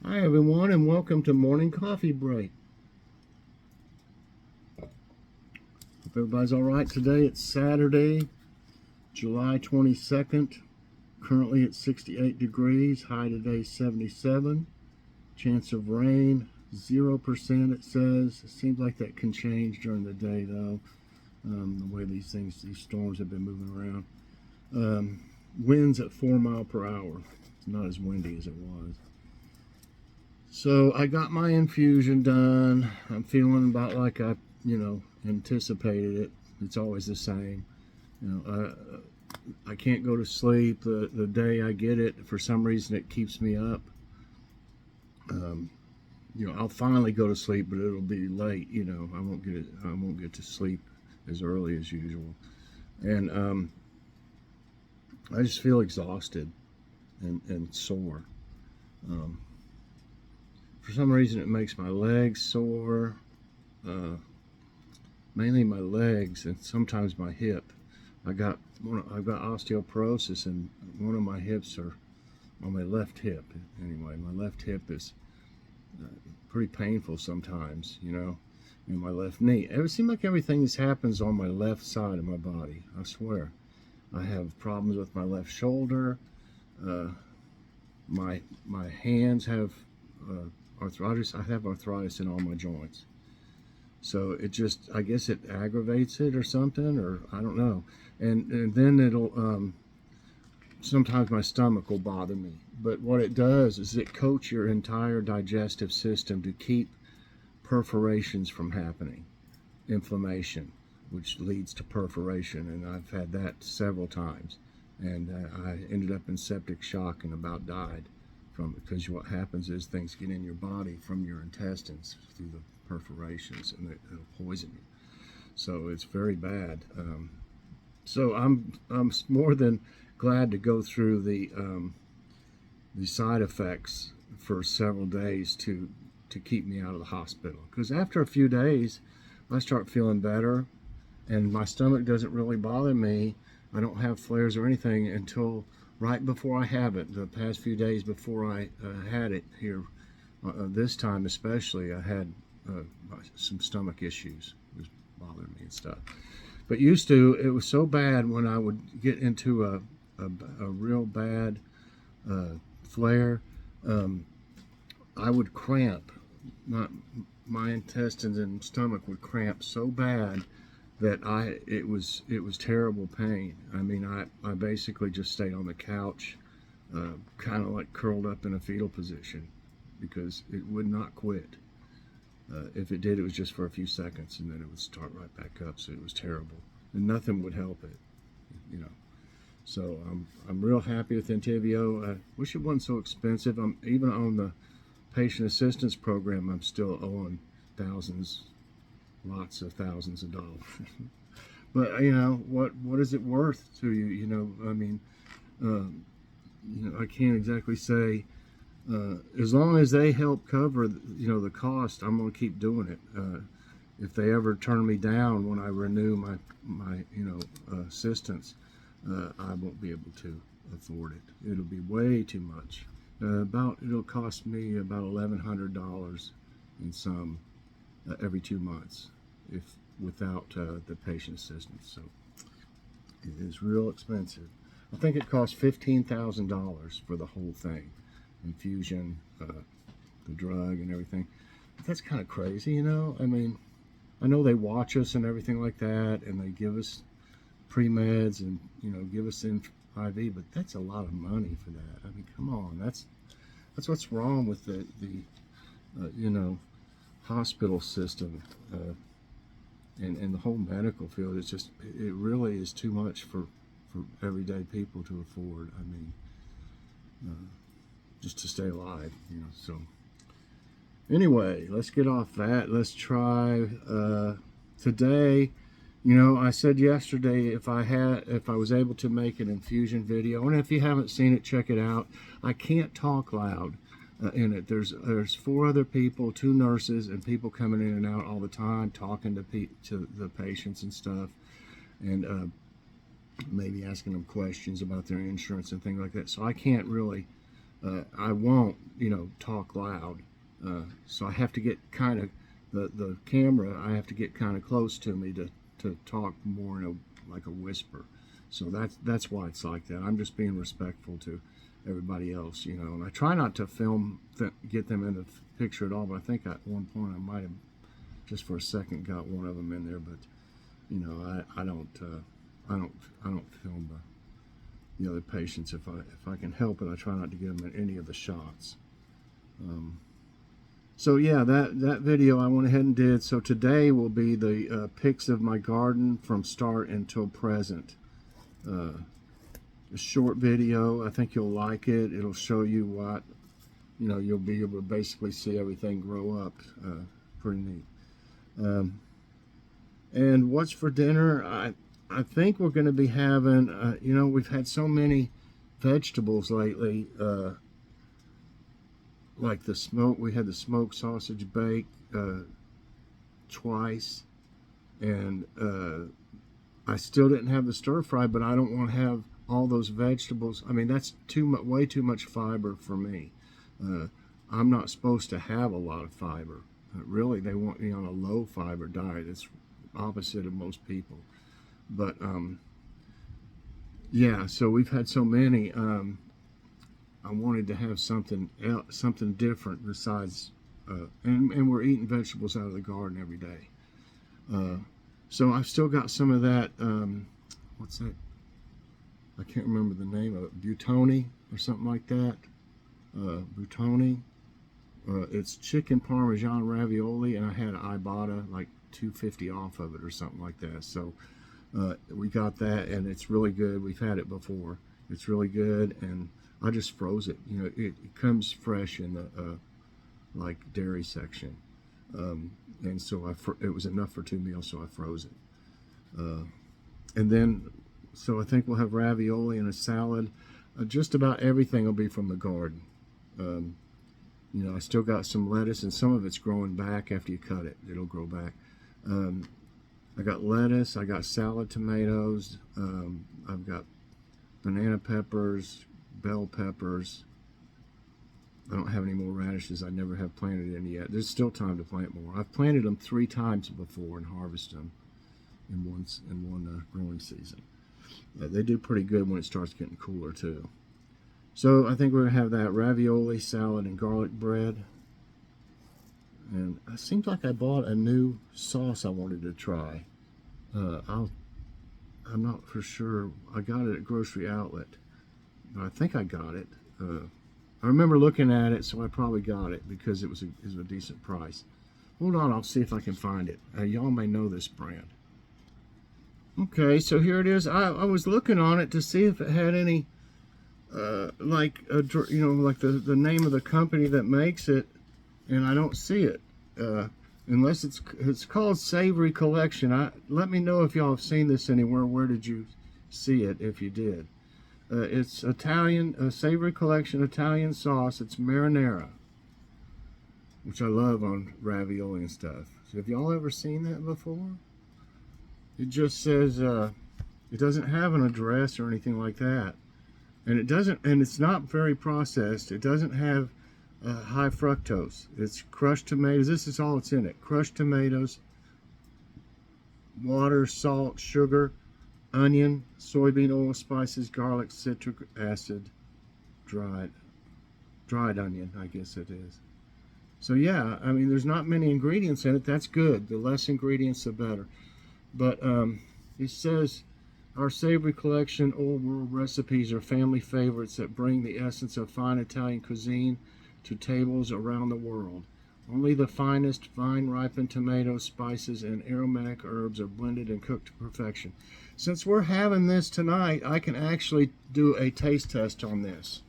Hi everyone and welcome to Morning Coffee Break. Hope everybody's alright today. It's Saturday, July 22nd. Currently at 68 degrees. High today 77. Chance of rain 0% it says. It seems like that can change during the day though. The way these storms have been moving around. Winds at 4 miles per hour. It's not as windy as it was. So I got my infusion done. I'm feeling about like I, anticipated it. It's always the same. I can't go to sleep the day I get it. For some reason, it keeps me up. I'll finally go to sleep, but it'll be late. I won't get to sleep as early as usual, and I just feel exhausted and sore. For some reason, it makes my legs sore, mainly my legs and sometimes my hip. I've got osteoporosis, and one of my hips are on my left hip. Anyway, my left hip is pretty painful sometimes, and my left knee. It seems like everything that happens on my left side of my body. I swear, I have problems with my left shoulder. My hands have arthritis. I have arthritis in all my joints. So I guess it aggravates it or something, or I don't know. And then it'll, sometimes my stomach will bother me. But what it does is it coats your entire digestive system to keep perforations from happening, inflammation, which leads to perforation. And I've had that several times. And I ended up in septic shock and about died. Because what happens is things get in your body from your intestines through the perforations, and it'll poison you. So it's very bad. So I'm more than glad to go through the side effects for several days to keep me out of the hospital. Because after a few days, I start feeling better, and my stomach doesn't really bother me. I don't have flares or anything until right before I have it. The past few days before I had it here, this time especially, I had some stomach issues. It was bothering me and stuff. But used to, it was so bad when I would get into a real bad flare, I would cramp. My intestines and stomach would cramp so bad that it was terrible pain. I mean, I basically just stayed on the couch, kind of like curled up in a fetal position, because it would not quit. If it did, it was just for a few seconds, and then it would start right back up. So it was terrible, and nothing would help it, So I'm real happy with Entyvio. I wish it wasn't so expensive. I'm even on the patient assistance program. I'm still owing lots of thousands of dollars. But what is it worth to you? I mean, I can't exactly say. As long as they help cover the cost, I'm going to keep doing it. If they ever turn me down when I renew my assistance, I won't be able to afford it. It'll be way too much. It'll cost me about $1,100 in some every 2 months, if without the patient assistance. So it is real expensive. I think it costs $15,000 for the whole thing, infusion, the drug, and everything. But that's kind of crazy, I mean, I know they watch us and everything like that, and they give us pre-meds and give us IV, but that's a lot of money for that. I mean, come on, that's what's wrong with the hospital system and the whole medical field. It really is too much for everyday people to afford. I mean, just to stay alive, so anyway, let's get off that. Let's try today. I said yesterday if I was able to make an infusion video, and if you haven't seen it, check it out. I can't talk loud in it. There's 4 other people, 2 nurses, and people coming in and out all the time, talking to the patients and stuff, and maybe asking them questions about their insurance and things like that. So I can't really I won't, talk loud. So I have to get kind of the camera. I have to get kind of close to me to talk more in like a whisper. So that's why it's like that. I'm just being respectful to everybody else, And I try not to get them in the picture at all. But I think at one point I might have just for a second got one of them in there. But I don't film the other patients if I can help it. I try not to get them in any of the shots. So yeah, that video I went ahead and did. So today will be the pics of my garden from start until present. A short video. I think you'll like it. It'll show you what, you'll be able to basically see everything grow up. Pretty neat. And what's for dinner? I think we're going to be having, we've had so many vegetables lately. Like we had the smoked sausage bake twice, and I still didn't have the stir fry, but I don't want to have all those vegetables. I mean, that's way too much fiber for me. I'm not supposed to have a lot of fiber. Really, they want me on a low fiber diet. It's opposite of most people. But yeah, so we've had so many. I wanted to have something different besides, and we're eating vegetables out of the garden every day. So I've still got some of that. What's that? I can't remember the name of it. Butoni or something like that. Butoni. It's chicken parmesan ravioli, and I had Ibotta like $2.50 off of it or something like that. So we got that, and it's really good. We've had it before. It's really good, and I just froze it. It comes fresh in the like dairy section, and so it was enough for 2 meals, so I froze it. And then, so I think we'll have ravioli and a salad. Just about everything will be from the garden. I still got some lettuce, and some of it's growing back after you cut it. It'll grow back. I got lettuce. I got salad tomatoes. I've got banana peppers, bell peppers. I don't have any more radishes. I never have planted any yet. There's still time to plant more. I've planted them 3 times before and harvested them in one growing season. They do pretty good when it starts getting cooler too. So I think we're gonna have that ravioli, salad, and garlic bread. And it seems like I bought a new sauce I wanted to try. I'm not for sure. I got it at Grocery Outlet. I think I got it. I remember looking at it, so I probably got it because it was a decent price. Hold on, I'll see if I can find it. Y'all may know this brand. Okay, so here it is. I was looking on it to see if it had any, like the name of the company that makes it, and I don't see it. Unless it's called Savory Collection. Let me know if y'all have seen this anywhere. Where did you see it, if you did? It's Italian, Savory Collection Italian sauce. It's marinara, which I love on ravioli and stuff. So have y'all ever seen that before? It just says, it doesn't have an address or anything like that. And it's not very processed. It doesn't have high fructose. It's crushed tomatoes. This is all that's in it. Crushed tomatoes, water, salt, sugar, onion, soybean oil, spices, garlic, citric acid, dried onion, I guess it is. So yeah, I mean, there's not many ingredients in it. That's good. The less ingredients, the better. But it says, our Savory Collection Old World recipes are family favorites that bring the essence of fine Italian cuisine to tables around the world. Only the finest vine-ripened tomatoes, spices, and aromatic herbs are blended and cooked to perfection. Since we're having this tonight, I can actually do a taste test on this.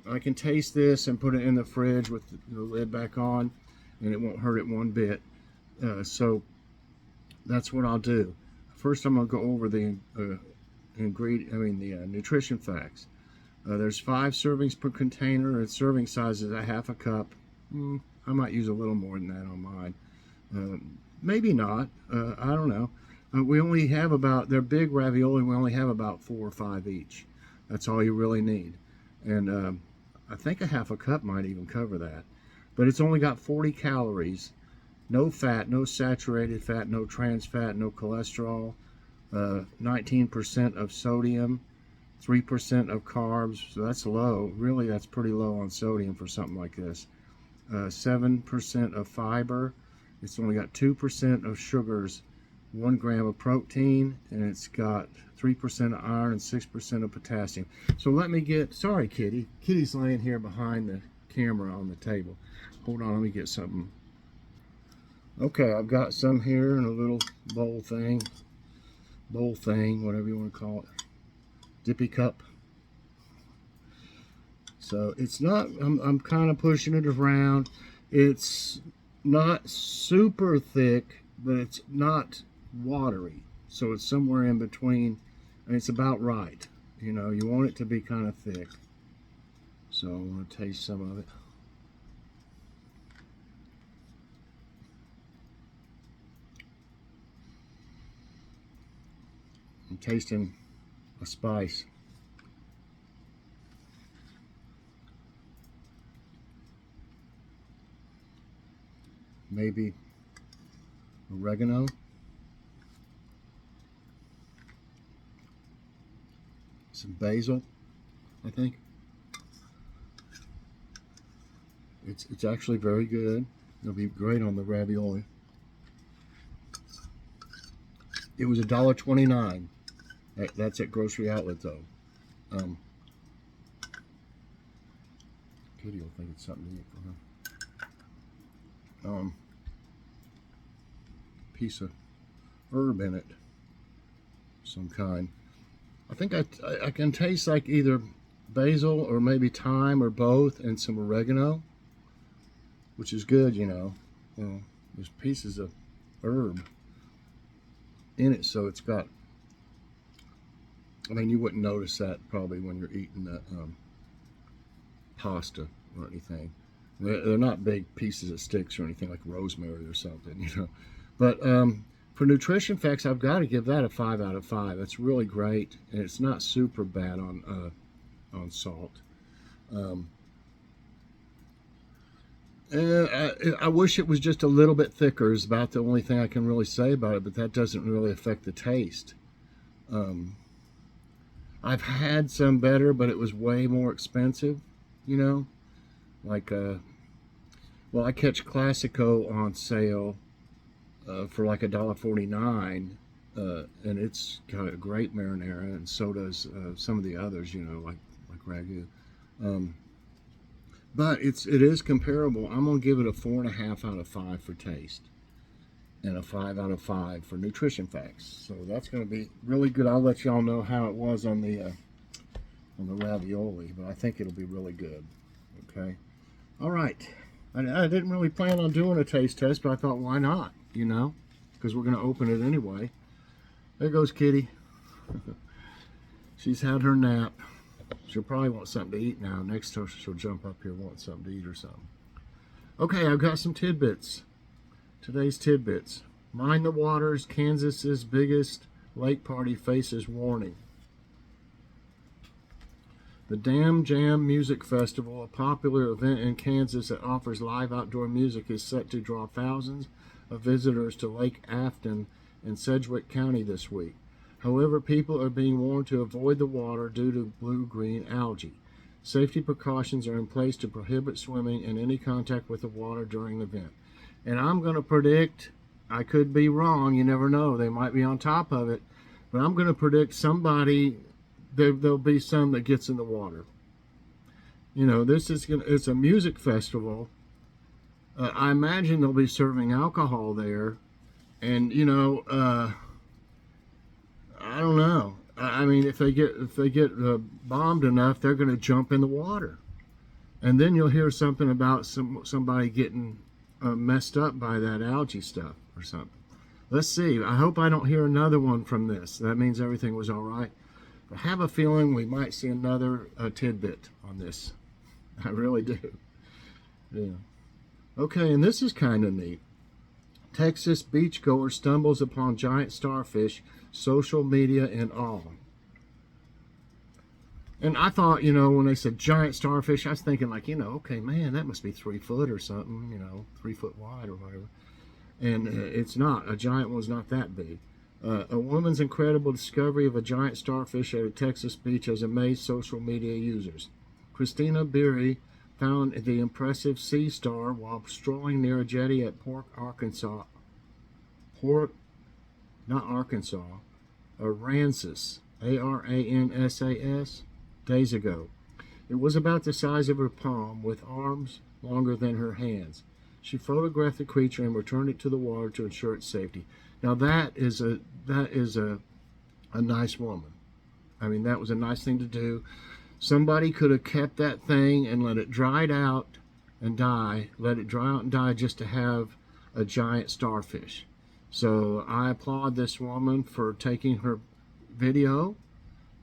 I can taste this and put it in the fridge with the lid back on, and it won't hurt it one bit. So that's what I'll do. First, I'm going to go over the nutrition facts. There's 5 servings per container, and serving size is a half a cup. I might use a little more than that on mine. Maybe not. I don't know. We only have they're big ravioli, we only have about 4 or 5 each. That's all you really need. And I think a half a cup might even cover that. But it's only got 40 calories. No fat, no saturated fat, no trans fat, no cholesterol. 19% of sodium, 3% of carbs. So that's low. Really, that's pretty low on sodium for something like this. 7% of fiber. It's only got 2% of sugars, 1 gram of protein, and it's got 3% of iron and 6% of potassium. So let me get, sorry Kitty. Kitty's laying here behind the camera on the table. Hold on, let me get something. Okay, I've got some here in a little bowl thing, whatever you want to call it. Dippy cup. So it's not, I'm kind of pushing it around. It's not super thick, but it's not watery. So it's somewhere in between, and it's about right. You know, you want it to be kind of thick. So I want to taste some of it. I'm tasting a spice. Maybe oregano. Some basil, I think. It's actually very good. It'll be great on the ravioli. It was $1.29. That's at grocery outlet though. Kitty will think it's something to eat for her. Piece of herb in it, some kind. I think I can taste like either basil or maybe thyme or both, and some oregano, which is good, you know. There's pieces of herb in it, so it's got, I mean, you wouldn't notice that probably when you're eating that pasta or anything. They're not big pieces of sticks or anything like rosemary or something, you know. But for nutrition facts, I've got to give that a 5 out of 5. That's really great, and it's not super bad on salt. And I wish it was just a little bit thicker is about the only thing I can really say about it, but that doesn't really affect the taste. I've had some better, but it was way more expensive, you know. Like, well, I catch Classico on sale for like $1.49, and it's got a great marinara, and so does some of the others, you know, like Ragu. But it is comparable. I'm gonna give it a 4.5 out of 5 for taste, and a 5 out of 5 for nutrition facts. So that's gonna be really good. I'll let y'all know how it was on the ravioli, but I think it'll be really good. Okay. All right. I didn't really plan on doing a taste test, but I thought, why not? You know, because we're gonna open it anyway. There goes Kitty. She's had her nap. She'll probably want something to eat now. Next time she'll jump up here, want something to eat or something. Okay, I've got some tidbits. Today's tidbits. Mind the waters. Kansas's biggest lake party faces warning. The Dam Jam Music Festival, a popular event in Kansas that offers live outdoor music, is set to draw thousands of visitors to Lake Afton in Sedgwick County this week. However, people are being warned to avoid the water due to blue-green algae. Safety precautions are in place to prohibit swimming and any contact with the water during the event. And I'm going to predict, I could be wrong, you never know, they might be on top of it, but I'm going to predict somebody, there'll be some that gets in the water. You know, it's a music festival. I imagine they'll be serving alcohol there, and you know, I don't know. I mean, if they get bombed enough, they're going to jump in the water, and then you'll hear something about somebody getting messed up by that algae stuff or something. Let's see. I hope I don't hear another one from this. That means everything was all right. I have a feeling we might see another tidbit on this. I really do. Yeah. Okay, and this is kind of neat. Texas beachgoer stumbles upon giant starfish, social media in awe. And I thought, you know, when they said giant starfish, I was thinking like, you know, okay, man, that must be 3 foot or something, you know, 3 foot wide or whatever. And it's not. A giant one's not that big. A woman's incredible discovery of a giant starfish at a Texas beach has amazed social media users. Christina Beery found the impressive sea star while strolling near a jetty at Port Arkansas. Port, not Arkansas, Aransas, Aransas, days ago. It was about the size of her palm, with arms longer than her hands. She photographed the creature and returned it to the water to ensure its safety. Now that is a nice woman. I mean, that was a nice thing to do. Somebody could have kept that thing and let it dry out and die, let it dry out and die just to have a giant starfish. So I applaud this woman for taking her video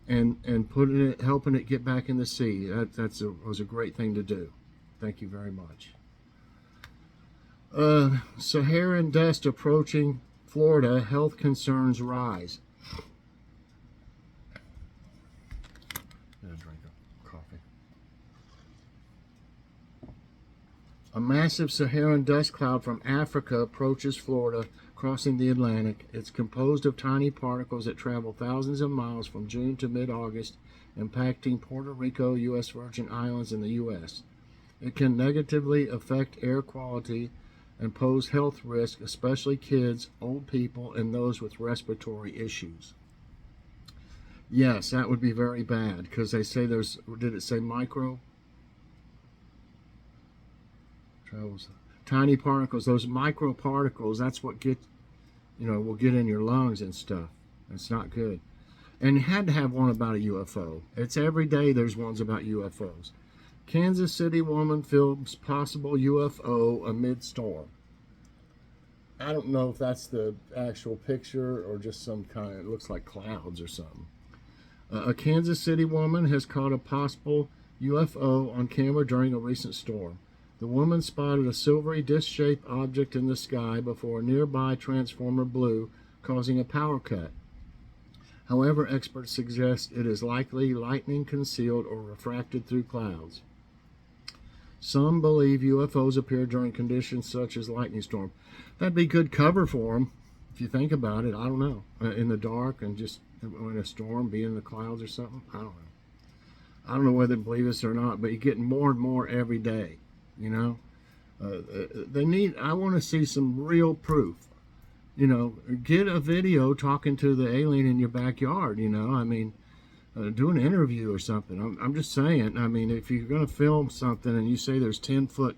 and putting it, helping it get back in the sea. That was a great thing to do. Thank you very much. Saharan dust approaching Florida, health concerns rise. Get a drink of coffee. A massive Saharan dust cloud from Africa approaches Florida, crossing the Atlantic. It's composed of tiny particles that travel thousands of miles from June to mid-August, impacting Puerto Rico, U.S. Virgin Islands, and the U.S. It can negatively affect air quality and pose health risks, especially kids, old people, and those with respiratory issues. Yes, that would be very bad, because they say there's, did it say micro? Travels. Tiny particles, those microparticles, that's what will get in your lungs and stuff. It's not good. And you had to have one about a UFO. It's every day there's ones about UFOs. Kansas City woman films possible UFO amid storm. I don't know if that's the actual picture or just some kind of, it looks like clouds or something. A Kansas City woman has caught a possible UFO on camera during a recent storm. The woman spotted a silvery disc-shaped object in the sky before a nearby transformer blew, causing a power cut. However, experts suggest it is likely lightning concealed or refracted through clouds. Some believe UFOs appear during conditions such as lightning storm. That'd be good cover for them, if you think about it. I don't know. In the dark and just in a storm, be in the clouds or something. I don't know. I don't know whether to believe this or not, but you're getting more and more every day. You know, I want to see some real proof. You know, get a video talking to the alien in your backyard. You know, I mean, do an interview or something. I'm just saying. I mean, if you're going to film something and you say there's 10-foot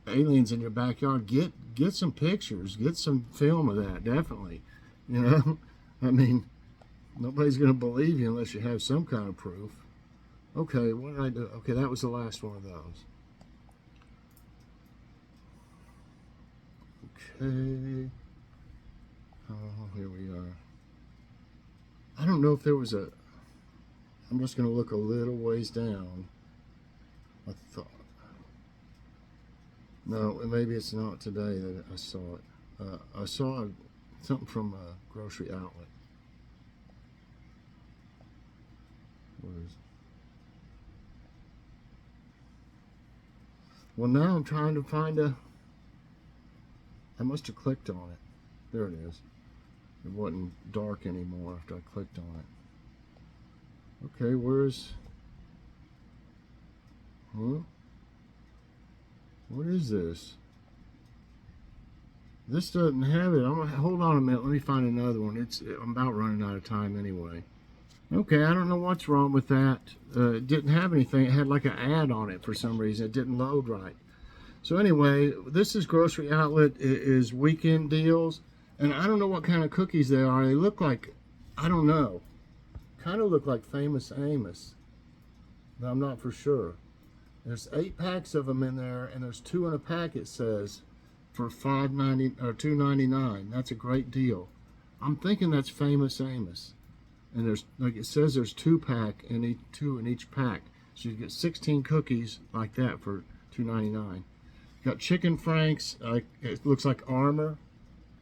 aliens in your backyard, get some pictures, get some film of that. Definitely. You know, I mean, nobody's going to believe you unless you have some kind of proof. Okay, what did I do? Okay, that was the last one of those. Okay. Oh, here we are. I don't know if there was a... I'm just going to look a little ways down. I thought... No, maybe it's not today that I saw it. I saw something from a grocery outlet. Where is it? Well, now I'm trying to find a... I must have clicked on it. There it is. It wasn't dark anymore after I clicked on it. Okay, where's... Huh? What is this? This doesn't have it. Hold on a minute. Let me find another one. I'm about running out of time anyway. Okay, I don't know what's wrong with that. It didn't have anything. It had like an ad on it for some reason. It didn't load right. So anyway, this is Grocery Outlet. It is weekend deals. And I don't know what kind of cookies they are. They look like, I don't know. Kind of look like Famous Amos. But I'm not for sure. There's 8 packs of them in there, and there's 2 in a pack, it says, for $5.90 or $2.99. That's a great deal. I'm thinking that's Famous Amos. And there's, like it says, there's 2-pack and 2 in each pack. So you get 16 cookies like that for $2.99. Got chicken franks. It looks like Armor,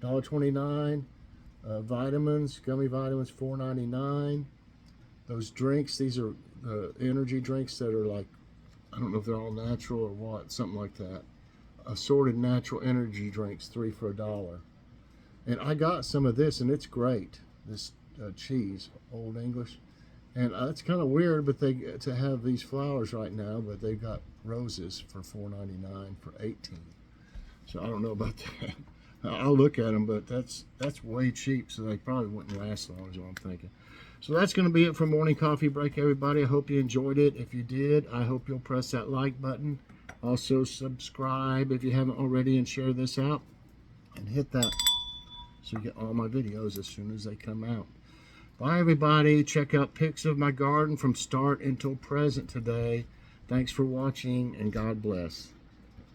$1.29. Vitamins, gummy vitamins, $4.99. Those drinks, these are energy drinks that are like, I don't know if they're all natural or what, something like that. Assorted natural energy drinks, 3 for $1. And I got some of this, and it's great. This cheese, Old English, and it's kind of weird, but they to have these flowers right now, but they've got roses for $4.99 for 18. So I don't know about that. I'll look at them, but that's way cheap, so they probably wouldn't last long, is what I'm thinking. So that's going to be it for Morning Coffee Break, everybody. I hope you enjoyed it. If you did, I hope you'll press that like button. Also subscribe if you haven't already, and share this out. And hit that so you get all my videos as soon as they come out. Bye, everybody. Check out pics of my garden from start until present today. Thanks for watching, and God bless.